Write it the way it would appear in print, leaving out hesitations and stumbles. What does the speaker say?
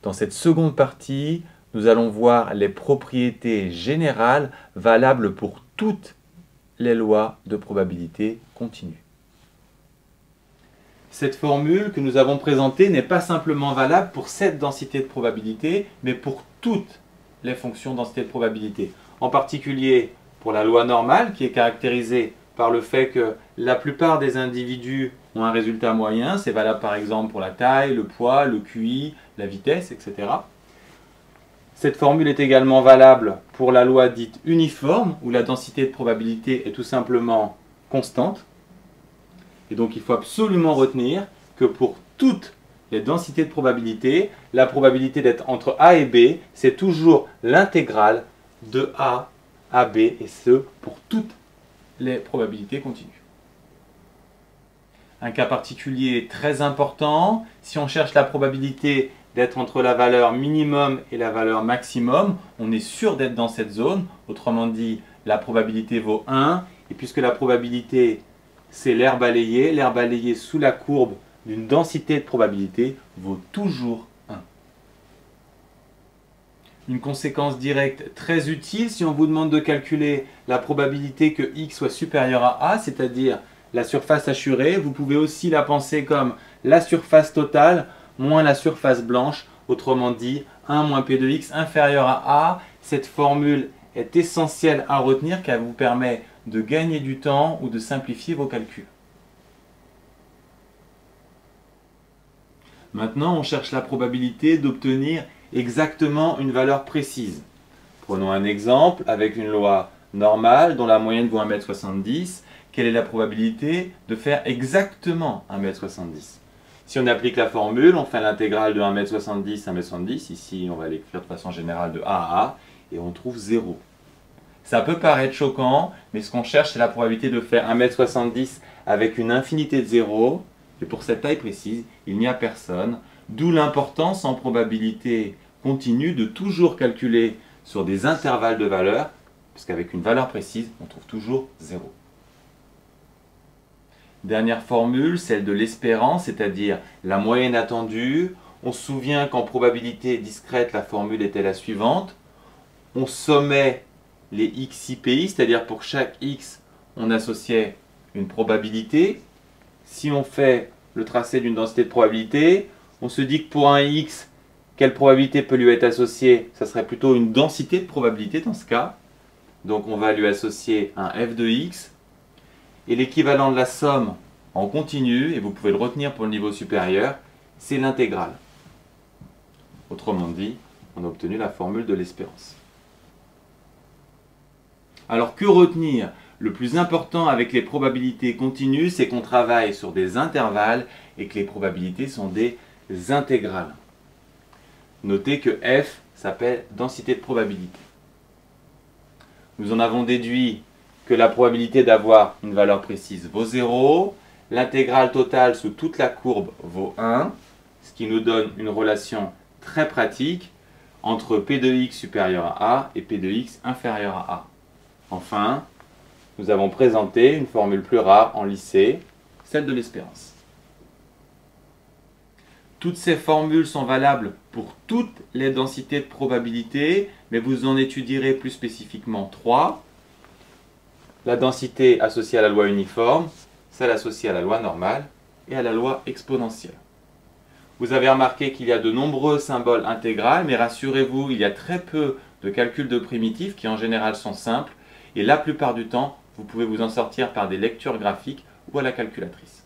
Dans cette seconde partie, nous allons voir les propriétés générales valables pour toutes les lois de probabilité continue. Cette formule que nous avons présentée n'est pas simplement valable pour cette densité de probabilité, mais pour toutes les fonctions densité de probabilité. En particulier pour la loi normale, qui est caractérisée par le fait que la plupart des individus ont un résultat moyen. C'est valable par exemple pour la taille, le poids, le QI, la vitesse, etc. Cette formule est également valable pour la loi dite uniforme, où la densité de probabilité est tout simplement constante. Et donc il faut absolument retenir que pour toutes les densités de probabilité, la probabilité d'être entre A et B, c'est toujours l'intégrale de A à B, et ce pour toutes les probabilités continues. Un cas particulier très important, si on cherche la probabilité d'être entre la valeur minimum et la valeur maximum, on est sûr d'être dans cette zone. Autrement dit, la probabilité vaut 1. Et puisque la probabilité, c'est l'air balayé sous la courbe d'une densité de probabilité vaut toujours 1. Une conséquence directe très utile si on vous demande de calculer la probabilité que x soit supérieur à a, c'est-à-dire la surface assurée, vous pouvez aussi la penser comme la surface totale moins la surface blanche, autrement dit 1 moins p de x inférieur à a. Cette formule est essentielle à retenir car elle vous permet de gagner du temps ou de simplifier vos calculs. Maintenant, on cherche la probabilité d'obtenir exactement une valeur précise. Prenons un exemple avec une loi normale dont la moyenne vaut 1,70 m. Quelle est la probabilité de faire exactement 1,70 m? Si on applique la formule, on fait l'intégrale de 1,70 m, 1,70 m. Ici, on va l'écrire de façon générale de A à A et on trouve 0. Ça peut paraître choquant, mais ce qu'on cherche, c'est la probabilité de faire 1,70 m avec une infinité de 0. Et pour cette taille précise, il n'y a personne. D'où l'importance en probabilité continue de toujours calculer sur des intervalles de valeurs, puisqu'avec une valeur précise, on trouve toujours 0. Dernière formule, celle de l'espérance, c'est-à-dire la moyenne attendue. On se souvient qu'en probabilité discrète, la formule était la suivante. On sommait les XIPI, c'est-à-dire pour chaque X, on associait une probabilité. Si on fait le tracé d'une densité de probabilité, on se dit que pour un X, quelle probabilité peut lui être associée? Ça serait plutôt une densité de probabilité dans ce cas. Donc on va lui associer un f de x. Et l'équivalent de la somme en continu, et vous pouvez le retenir pour le niveau supérieur, c'est l'intégrale. Autrement dit, on a obtenu la formule de l'espérance. Alors que retenir? Le plus important avec les probabilités continues, c'est qu'on travaille sur des intervalles et que les probabilités sont des intégrales. Notez que f s'appelle densité de probabilité. Nous en avons déduit que la probabilité d'avoir une valeur précise vaut 0, l'intégrale totale sous toute la courbe vaut 1, ce qui nous donne une relation très pratique entre p de x supérieur à a et p de x inférieur à a. Enfin, nous avons présenté une formule plus rare en lycée, celle de l'espérance. Toutes ces formules sont valables pour toutes les densités de probabilité, mais vous en étudierez plus spécifiquement 3. La densité associée à la loi uniforme, celle associée à la loi normale et à la loi exponentielle. Vous avez remarqué qu'il y a de nombreux symboles intégrales, mais rassurez-vous, il y a très peu de calculs de primitifs qui en général sont simples, et la plupart du temps, vous pouvez vous en sortir par des lectures graphiques ou à la calculatrice.